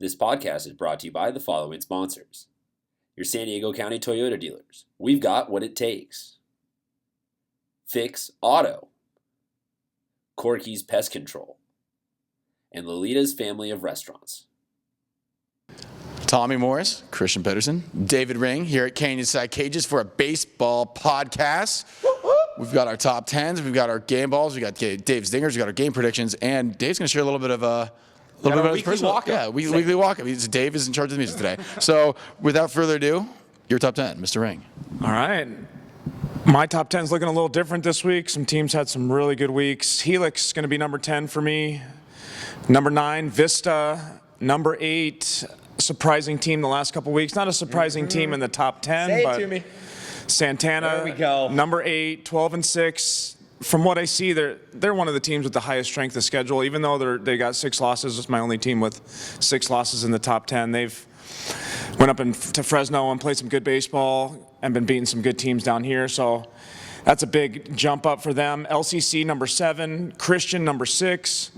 This podcast is brought to you by the following sponsors. Your San Diego County Toyota dealers. We've got what it takes. Fix Auto. Corky's Pest Control. And Lolita's Family of Restaurants. Tommy Morris, Christian Pedersen, David Ring here at Canyon Side Cages for a baseball podcast. We've got our top 10s, we've got our game balls, we got Dave's dingers, we got our game predictions, and Dave's going to share a little bit of his personal walk-up. Yeah, weekly walk-up. Dave is in charge of the music today. So without further ado, your top 10, Mr. Ring. All right. My top 10 is looking a little different this week. Some teams had some really good weeks. Helix is going to be number 10 for me. Number 9, Vista. Number 8, surprising team the last couple weeks. Not a surprising team in the top 10, Say it but to me. Santana. There we go. Number 8, 12-6. From what I see, they're one of the teams with the highest strength of schedule. Even though they got 6 losses, it's my only team with 6 losses in the top 10. They've went up to Fresno and played some good baseball and been beating some good teams down here. So that's a big jump up for them. LCC number 7, Christian number 6.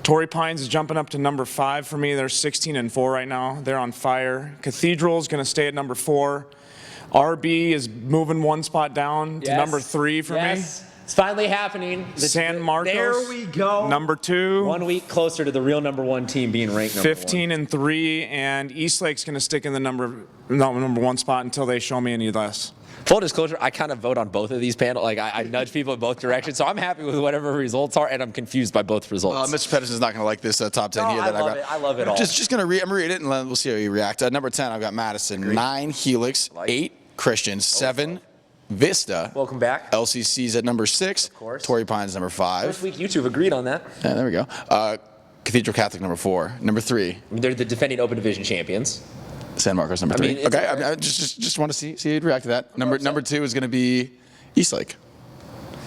Torrey Pines is jumping up to number 5 for me. They're 16-4 right now. They're on fire. Cathedral is going to stay at number 4. RB is moving one spot down to number 3 for me. It's finally happening. San Marcos. There we go. Number 2. 1 week closer to the real number 1 team being ranked number 15-3, and Eastlake's going to stick in the number 1 spot until they show me any less. Full disclosure, I kind of vote on both of these panels. Like I nudge people in both directions, so I'm happy with whatever results are, and I'm confused by both results. Mr. Pedersen's not going to like this top 10 here. I love it all. Just going to read it, and we'll see how you react. Number 10, I've got Madison. Agreed. 9, Helix. 8, Christian. 7, Vista. Welcome back. LCC's at number 6. Of course. Torrey Pines number 5. First week you two have agreed on that. Yeah, there we go. Cathedral Catholic number 4. Number 3, I mean, they're the defending Open Division champions. San Marcos number 3. I just want to see you react to that. Number 2 is going to be Eastlake.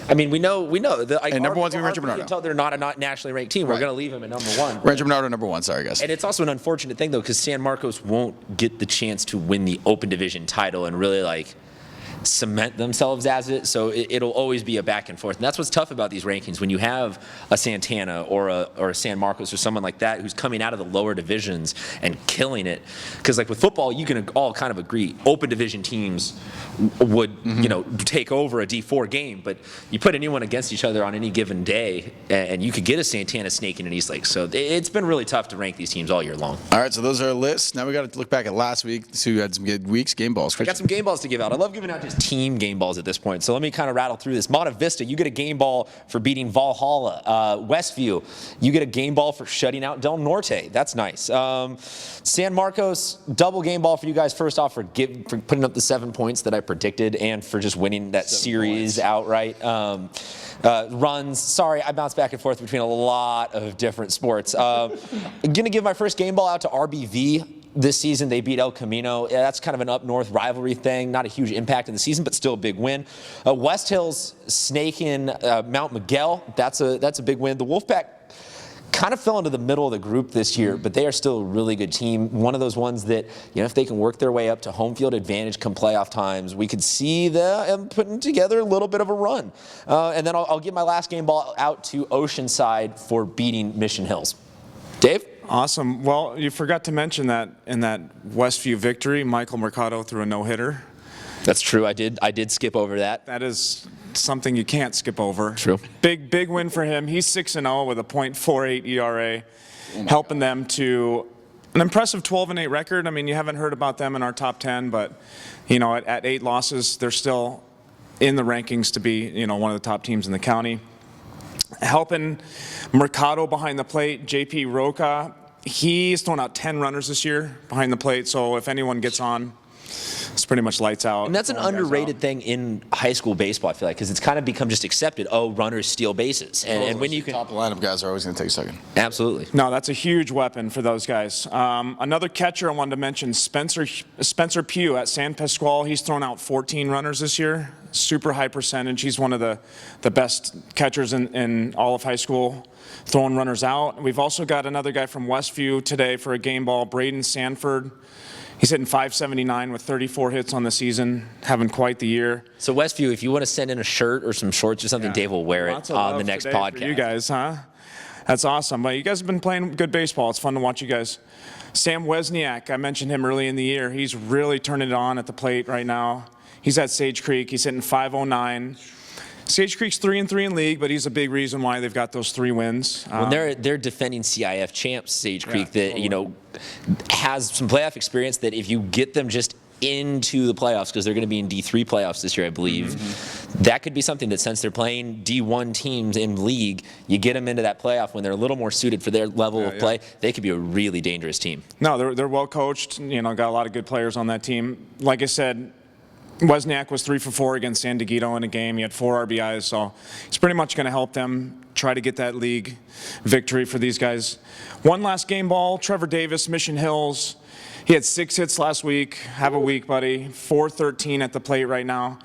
I mean, we know. And number 1's going to be Rancho Bernardo. Until they're not a nationally ranked team, we're going to leave them at number 1. Rancho Bernardo number 1. Sorry, guys. And it's also an unfortunate thing, though, because San Marcos won't get the chance to win the Open Division title and really, cement themselves as it. So it'll always be a back and forth. And that's what's tough about these rankings. When you have a Santana or a San Marcos or someone like that who's coming out of the lower divisions and killing it. Because, with football, you can all kind of agree. Open Division teams would, take over a D4 game. But you put anyone against each other on any given day, and you could get a Santana snaking in Eastlake. So it's been really tough to rank these teams all year long. All right, so those are our lists. Now we got to look back at last week, see who had some good weeks. Game balls. I got some game balls to give out. I love giving out just team game balls at this point. So let me kind of rattle through this. Monta Vista, you get a game ball for beating Valhalla. Westview, you get a game ball for shutting out Del Norte. That's nice. San Marcos, double game ball for you guys. First off, for putting up the 7 points that I predicted and for just winning that series outright. Runs. Sorry, I bounce back and forth between a lot of different sports. I'm going to give my first game ball out to RBV. This season, they beat El Camino. Yeah, that's kind of an up-north rivalry thing. Not a huge impact in the season, but still a big win. West Hills snaking Mount Miguel. That's a big win. The Wolfpack kind of fell into the middle of the group this year, but they are still a really good team. One of those ones that, if they can work their way up to home field advantage come playoff times, we could see them putting together a little bit of a run. And then I'll give my last game ball out to Oceanside for beating Mission Hills. Dave? Awesome. Well, you forgot to mention that in that Westview victory, Michael Mercado threw a no-hitter. That's true. I did skip over that. That is something you can't skip over. True. Big win for him. He's 6-0 with a .48 ERA, helping them to an impressive 12-8 record. I mean, you haven't heard about them in our top 10, but at 8 losses, they're still in the rankings to be one of the top teams in the county. Helping Mercado behind the plate, JP Roca, he's thrown out 10 runners this year behind the plate, so if anyone gets on, it's pretty much lights out. And that's an underrated thing in high school baseball, I feel like, because it's kind of become just accepted. Oh, runners steal bases. And when you can. Top lineup guys are always going to take second. Absolutely. No, that's a huge weapon for those guys. Another catcher I wanted to mention, Spencer Pugh at San Pasqual. He's thrown out 14 runners this year. Super high percentage. He's one of the best catchers in all of high school, throwing runners out. We've also got another guy from Westview today for a game ball, Braden Sanford. He's hitting .579 with 34 hits on the season, having quite the year. So Westview, if you want to send in a shirt or some shorts or something, Dave will wear it on the next podcast. For you guys, huh? That's awesome. But you guys have been playing good baseball. It's fun to watch you guys. Sam Wesniak, I mentioned him early in the year. He's really turning it on at the plate right now. He's at Sage Creek. He's hitting .509. Sage Creek's 3-3 in league, but he's a big reason why they've got those 3 wins. When they're defending CIF champs, Sage Creek, that has some playoff experience. That if you get them just into the playoffs, because they're going to be in D3 playoffs this year, I believe, that could be something that, since they're playing D1 teams in league, you get them into that playoff when they're a little more suited for their level of play. They could be a really dangerous team. No, they're well coached. Got a lot of good players on that team. Like I said, Wesniak was 3 for 4 against San Diego in a game. He had 4 RBIs, so he's pretty much going to help them try to get that league victory for these guys. One last game ball, Trevor Davis, Mission Hills. He had 6 hits last week. Have a week, buddy. 413 at the plate right now.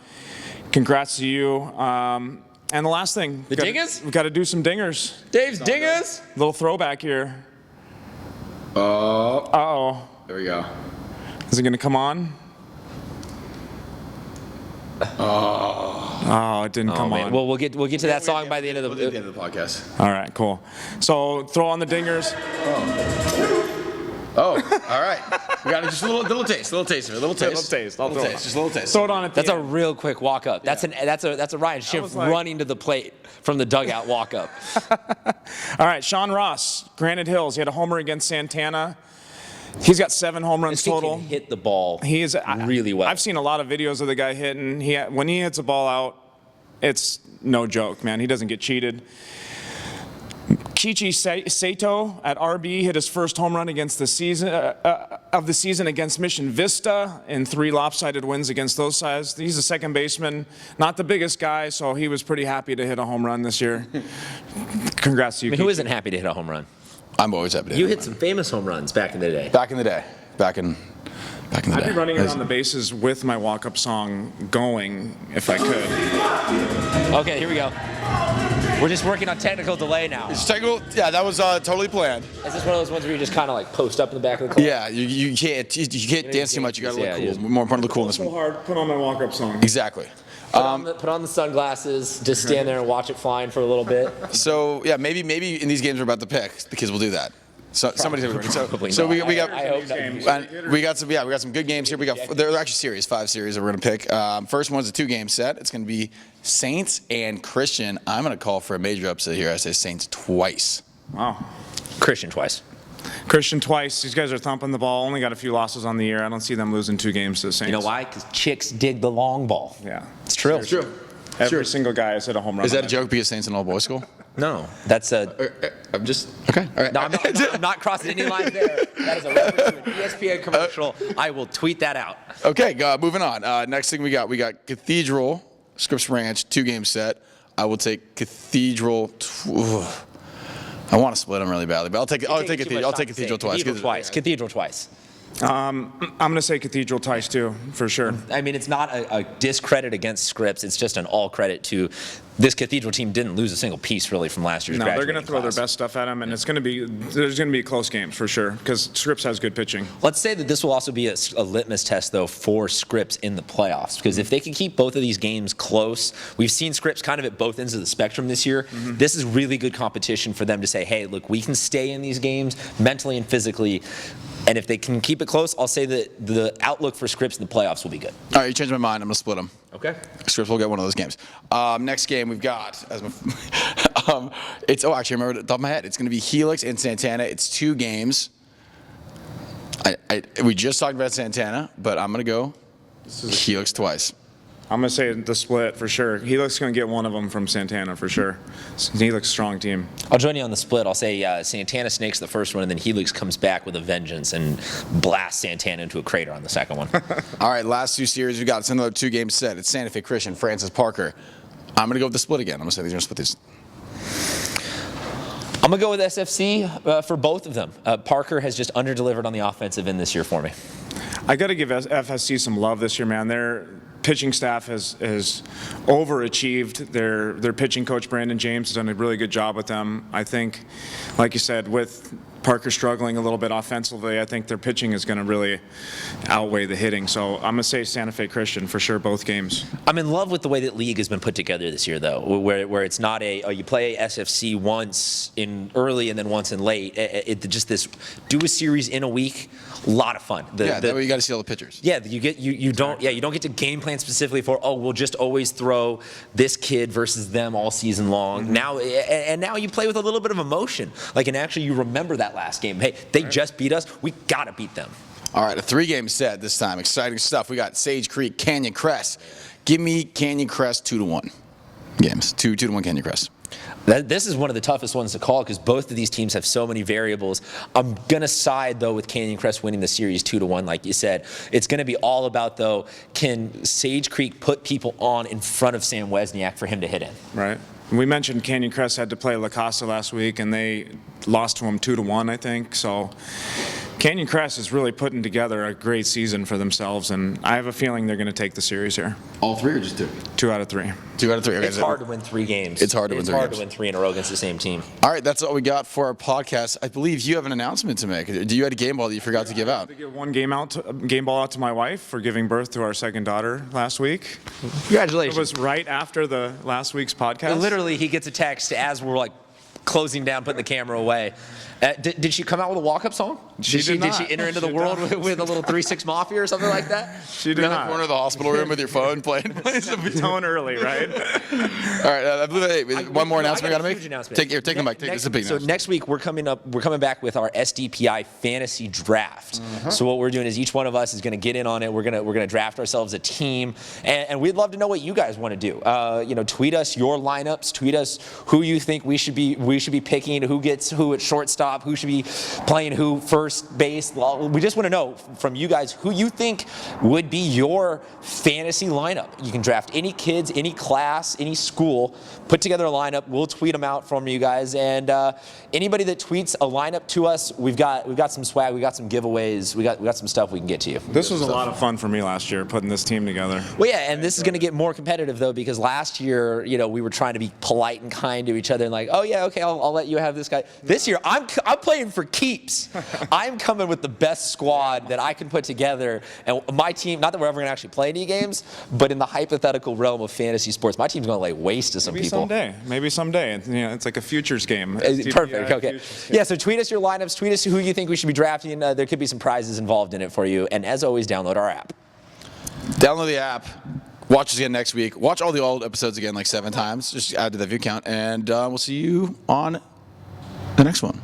Congrats to you. And the last thing. Dingers? We've got to do some dingers. Dave's dingers. Little throwback here. Oh, Uh-oh. there we go. Is it going to come on? Oh, it didn't come on. Well, we'll get to that song by the end of We'll do it at the end of the podcast. All right, cool. So throw on the dingers. Oh, all right. We got just a little taste, Just a little taste. Throw it on at the That's a end. real quick walk up. That's a Ryan Schiff was like- running to the plate from the dugout walk up. All right, Sean Ross, Granite Hills. He had a homer against Santana. He's got 7 home runs This kid total. can hit the ball He is really well. I've seen a lot of videos of the guy hitting. When he hits a ball out, it's no joke, man. He doesn't get cheated. Kichi Sato at RB hit his first home run against the season against Mission Vista in 3 lopsided wins against those sides. He's a second baseman, not the biggest guy, so he was pretty happy to hit a home run this year. Congrats to you, Who Kichi. isn't happy to hit a home run? I'm always happy to You hit some famous home runs back in the day. Back in the day. Back in the day. I'd be running around the bases with my walk-up song going if I could. Okay, here we go. We're just working on technical delay now. It's technical. Yeah, that was totally planned. Is this one of those ones where you just kind of like post up in the back of the club? Yeah, you can't dance too much. You got to look Yeah, cool. you just- More important, look cool in this So one. hard, put on my walk-up song. Exactly. Put on the sunglasses, just stand there and watch it flying for a little bit. So yeah, maybe in these games we're about to pick, the kids will do that. So somebody's gonna win. Probably So not. we got I hope not. and we got some good games here. They're actually series, 5 series that we're gonna pick. First one's a 2-game set. It's gonna be Saints and Christian. I'm gonna call for a major upset here. I say Saints twice. Wow. Christian twice. Christian twice. These guys are thumping the ball. Only got a few losses on the year. I don't see them losing 2 games to the Saints. You know why? Because chicks dig the long ball. Yeah. It's true. Every single guy has hit a home run. Is on that a joke? Because Saints an all boys school? No, that's a. I'm just okay. All right. No, I'm not crossing any lines there. That is a reference to an ESPN commercial. I will tweet that out. Okay, moving on. Next thing we got Cathedral, Scripps Ranch, 2-game set. I will take Cathedral. I want to split them really badly, but I'll take Cathedral. I'll take Cathedral twice. Cathedral twice. I'm going to say Cathedral twice too, for sure. I mean, it's not a discredit against Scripps. It's just an all credit to this Cathedral team. Didn't lose a single piece really from last year's. No, they're going to graduating throw class. their best stuff at them, and there's going to be close games for sure because Scripps has good pitching. Let's say that this will also be a litmus test, though, for Scripps in the playoffs. Because if they can keep both of these games close, we've seen Scripps kind of at both ends of the spectrum this year. This is really good competition for them to say, hey, look, we can stay in these games mentally and physically. And if they can keep it close, I'll say that the outlook for Scripps in the playoffs will be good. All right, you changed my mind. I'm going to split them. Okay. Scripps will get one of those games. Next game we've got, actually I remember it at the top of my head. It's going to be Helix and Santana. It's 2 games. We just talked about Santana, but I'm going to go Helix twice. I'm going to say the split for sure. Helix going to get one of them from Santana for sure. Helix strong team. I'll join you on the split. I'll say Santana snakes the first one, and then Helix comes back with a vengeance and blasts Santana into a crater on the second one. All right, last 2 series we got. It's another 2-game set. It's Santa Fe Christian, Francis Parker. I'm going to go with the split again. I'm going to say they're going to split these. I'm going to go with SFC for both of them. Parker has just underdelivered on the offensive end this year for me. I got to give FSC some love this year, man. Their pitching staff has overachieved. Their pitching coach, Brandon James, has done a really good job with them. I think, like you said, with Parker's struggling a little bit offensively. I think their pitching is going to really outweigh the hitting. So I'm going to say Santa Fe Christian for sure, both games. I'm in love with the way that league has been put together this year, though, where it's not you play SFC once in early and then once in late. Just this do a series in a week, a lot of fun. That way you got to see all the pitchers. Yeah, you don't get to game plan specifically for we'll just always throw this kid versus them all season long. Now you play with a little bit of emotion, and actually you remember that last game. Hey, they just beat us. We gotta beat them. All right, a 3-game set this time. Exciting stuff. We got Sage Creek, Canyon Crest. Give me Canyon Crest 2-1 games. 2-1 Canyon Crest. This is one of the toughest ones to call because both of these teams have so many variables. I'm going to side, though, with Canyon Crest winning the series 2-1, like you said. It's going to be all about, though, can Sage Creek put people on in front of Sam Wesniak for him to hit in? Right. We mentioned Canyon Crest had to play La Casa last week, and they lost to him 2-1, I think. So Canyon Crest is really putting together a great season for themselves, and I have a feeling they're going to take the series here. All 3 or just 2? 2 out of 3. 2 out of 3. Okay, It's hard to win 3 games. It's hard to win 3 games. to win 3 in a row against the same team. All right, that's all we got for our podcast. I believe you have an announcement to make. Do you had a game ball that you forgot to give out? I give one game ball out to my wife for giving birth to our second daughter last week. Congratulations. It was right after the last week's podcast. Literally, he gets a text as we're closing down, putting the camera away. Did she come out with a walk-up song? Did she not. enter into the She world did not. with a little 3-6 Mafia or something like that? She You're did in the not. corner of the hospital room with your phone playing. Tone early, right? All right, I believe one more announcement we got to make. Huge announcement. Take the mic. This is a big So announcement. next week we're coming back with our SDPI fantasy draft. So what we're doing is each one of us is going to get in on it. We're gonna draft ourselves a team, and we'd love to know what you guys want to do. Tweet us your lineups. Tweet us who you think we should be picking. Who gets who at shortstop. Who should be playing who first base. We just want to know from you guys who you think would be your fantasy lineup. You can draft any kids, any class, any school. Put together a lineup. We'll tweet them out from you guys. And anybody that tweets a lineup to us, we've got some swag. We got some giveaways. We got some stuff we can get to you. This was a lot of fun for me last year, putting this team together. Well, yeah, and this is going to get more competitive though because last year, we were trying to be polite and kind to each other and oh yeah, okay, I'll let you have this guy. This year, I'm playing for keeps. I'm coming with the best squad that I can put together, and my team. Not that we're ever going to actually play any games, but in the hypothetical realm of fantasy sports, my team's going to lay waste to some people. Maybe someday. It's like a futures game. Perfect. Okay. Yeah. So tweet us your lineups. Tweet us who you think we should be drafting. There could be some prizes involved in it for you. And as always, download our app. Download the app. Watch us again next week. Watch all the old episodes again 7 times. Just add to the view count. And we'll see you on the next one.